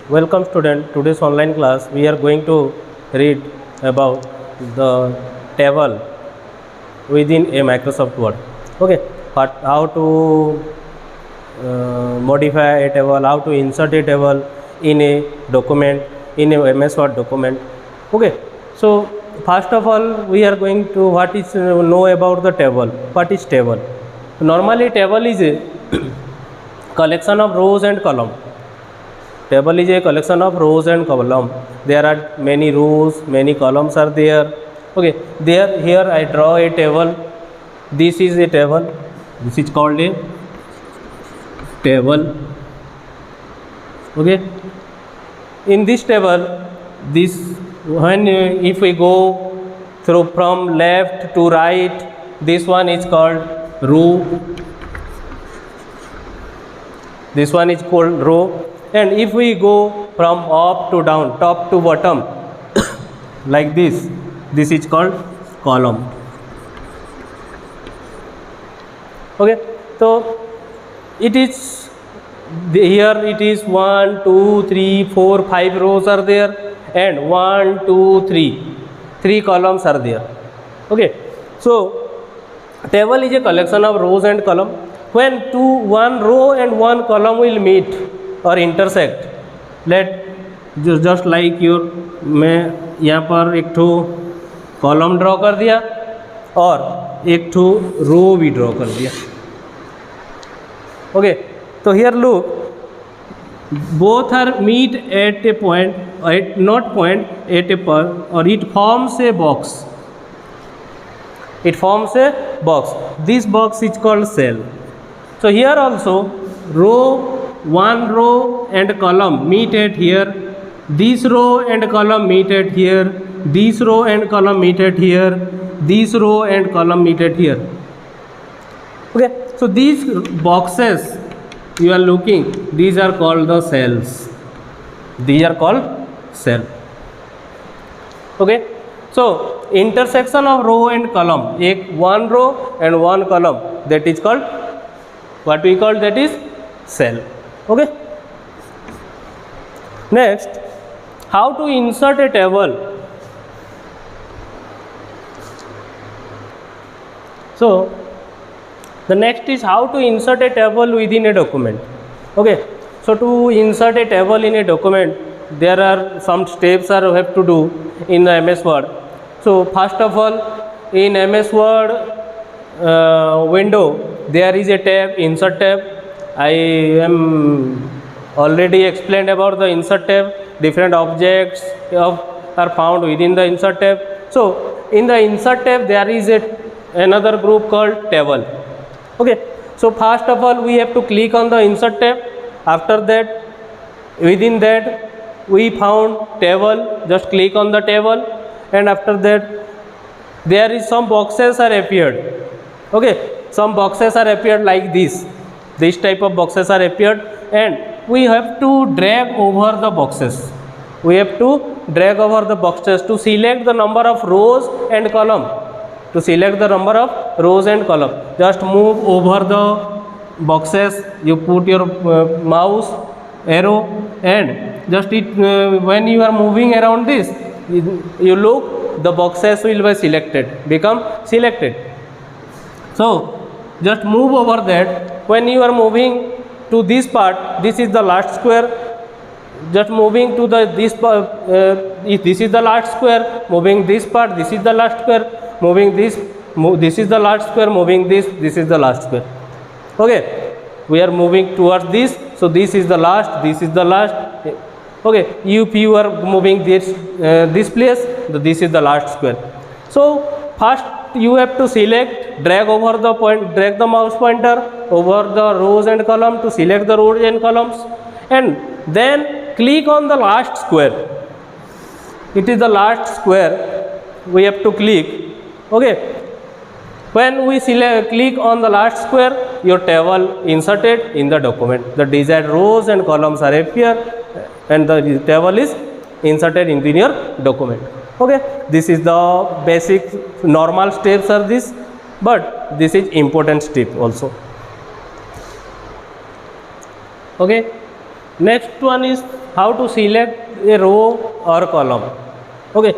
Welcome student. Today's online class we are going to read about the table within a Microsoft Word. Okay, how to modify a table, how to insert a table in a document, in a MS Word document. Okay, so first of all we are going to what is know about the table. What is table? Normally table is a collection of rows and column. Table is a collection of rows and column. There are many rows, many columns are there. Okay, here I draw a table. This is a table. This is called a table. Okay, in this table, if we go through from left to right, this one is called row. This one is called row. And if we go from up to down, top to bottom, like this is called column. Okay, so it is here. It is 1, 2, 3, 4, 5 rows are there, and 1, 2, 3 columns are there. Okay, so table is a collection of rows and column. When one row and one column will meet और intersect, let just like your, मैं यहाँ पर एक ठो column draw कर दिया और एक ठो रो भी ड्रॉ कर दिया. ओके, तो here look, both are meet at a point, not point, at a point, or it forms a box. It forms a box. This box is called cell. So here also one row and column meet at here. This row and column meet at here. This row and column meet at here. This row and column meet at here. Okay, so these boxes you are looking, these are called the cells. These are called cell. Okay, so intersection of row and column, one row and one column, that is called, what we call, that is cell. Okay, next, how to insert a table. So the next is how to insert a table within a document. Okay, so to insert a table in a document, there are some steps are have to do in the MS Word. So first of all, in MS Word window, there is a tab, insert tab. I am already explained about the insert tab. Different objects are found within the insert tab. So in the insert tab, there is another group called table. Okay, so first of all we have to click on the insert tab. After that, within that we found table. Just click on the table, and after that there is some boxes are appeared. Okay, some boxes are appeared like this. This type of boxes are appeared, and we have to drag over the boxes. We have to drag over the boxes to select the number of rows and column. To select the number of rows and column, just move over the boxes. You put your mouse arrow, and just when you are moving around this, you look, the boxes will be selected, become selected. So just move over that. When you are moving to this part, this is the last square. Just moving to this part, if this is the last square, moving this part, this is the last square, moving this is the last square, moving this is the last square. Okay, we are moving towards this, so this is the last, this is the last. Okay, if you are moving this place, this is the last square. So first you have to select, drag over the point, drag the mouse pointer over the rows and column to select the rows and columns, and then click on the last square. It is the last square we have to click. Okay, when we click on the last square, your table inserted in the document. The desired rows and columns are appear, and the table is inserted in your document. Okay, this is the basic normal steps are this, but this is important step also. Okay, Next one is how to select a row or column. Okay,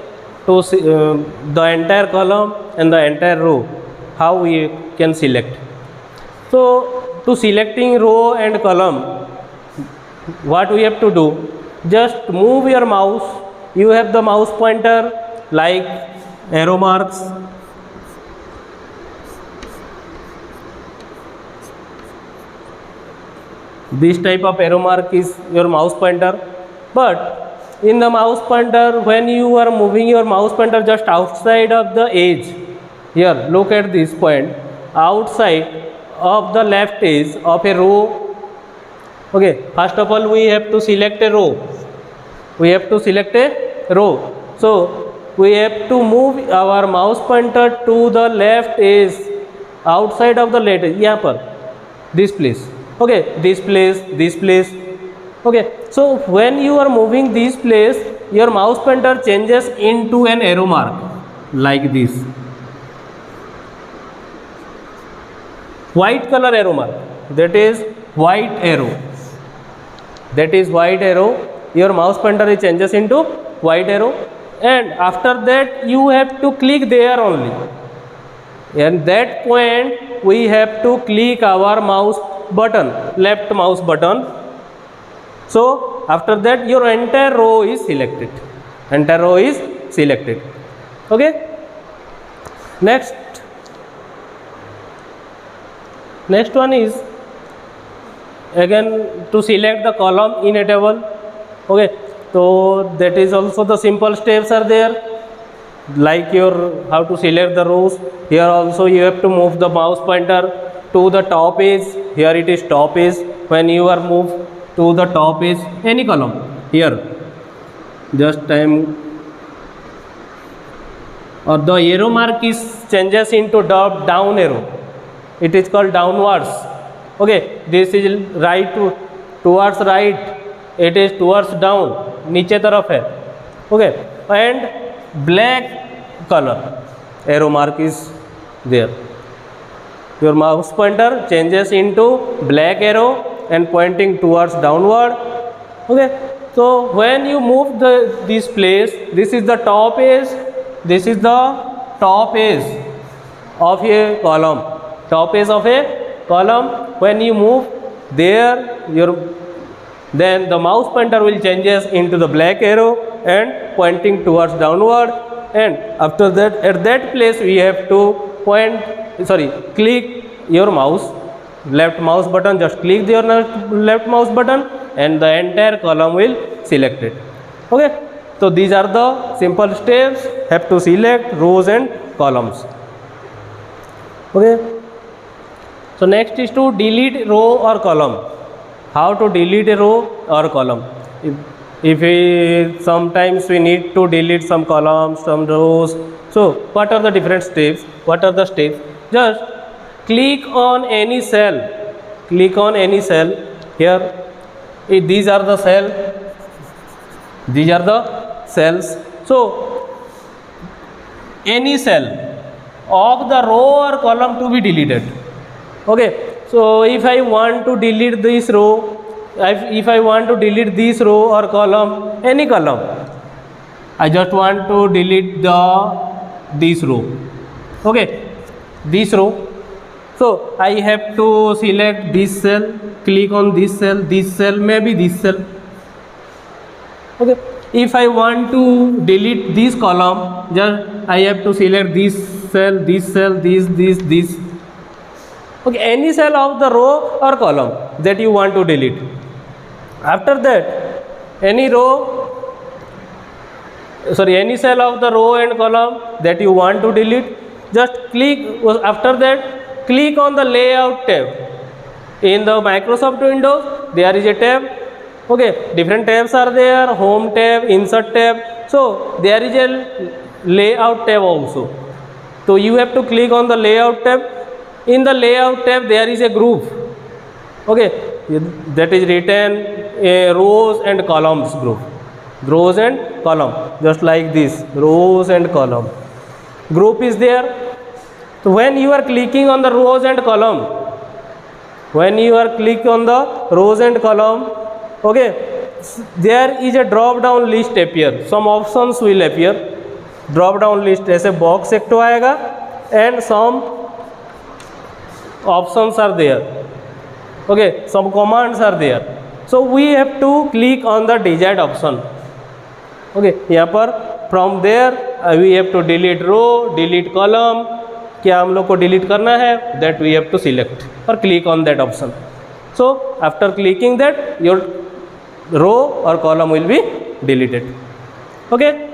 to the entire column and the entire row, how we can select. So to selecting row and column, what we have to do, just move your mouse. You have the mouse pointer like arrow marks. This type of arrow mark is your mouse pointer, but in the mouse pointer, when you are moving your mouse pointer just outside of the edge, here look at this point, outside of the left edge of a row. Okay, first of all we have to select a row. So we have to move our mouse pointer to the left edge, outside of the left edge, यहाँ पर, this place. Okay, this place. Okay, so when you are moving this place, your mouse pointer changes into an arrow mark like this. White color arrow mark, that is white arrow. Your mouse pointer changes into white arrow, and after that you have to click there only. And that point we have to click our mouse button, left mouse button. So after that your entire row is selected. Okay, next one is again to select the column in a table. Okay, so that is also the simple steps are there, like your how to select the rows. Here also you have to move the mouse pointer to the top edge. Here it is top edge. When you are moved to the top edge any column, here just or the arrow mark is changes into down arrow. It is called downwards. Okay, this is right towards right, it is towards down, नीचे तरफ है. Okay, and black color arrow mark is there. Your mouse pointer changes into black arrow and pointing towards downward. Okay, so when you move this place, this is the top edge, this is the top edge of a column. When you move there, then the mouse pointer will changes into the black arrow and pointing towards downward, and after that at that place we have to click your left mouse button, just click your left mouse button and the entire column will select it. Okay, so these are the simple steps, have to select rows and columns. Okay, so next is to delete row or column. How to delete a row or column? If sometimes we need to delete some columns, some rows. So what are the different steps? Just click on any cell. Here, these are the cells. So any cell of the row or column to be deleted. Okay, so if I want to delete this row, if I want to delete this row or column, any column, I just want to delete this row. Okay, this row. So I have to select this cell, click on this cell, maybe this cell. Okay, if I want to delete this column, just I have to select this cell, this. Okay, any cell of the row or column that you want to delete. After that, any cell of the row and column that you want to delete, just click. After that, click on the layout tab. In the Microsoft Windows, there is a tab. Okay, different tabs are there, home tab, insert tab. So there is a layout tab also. So you have to click on the layout tab. In the layout tab there is a group. Okay, that is written a rows and columns group. Rows and column, just like this, rows and column. Group is there. So when you are clicking on the rows and column, Okay, there is a drop down list appear, some options will appear, drop down list ऐसे box एक तो आएगा and some options are there. Okay, some commands are there, so we have to click on the desired option. Okay, यहाँ पर from there we have to delete row, delete column, क्या हम लोग को डिलीट करना है, that we have to select or click on that option. So after clicking that, your row or column will be deleted. Okay.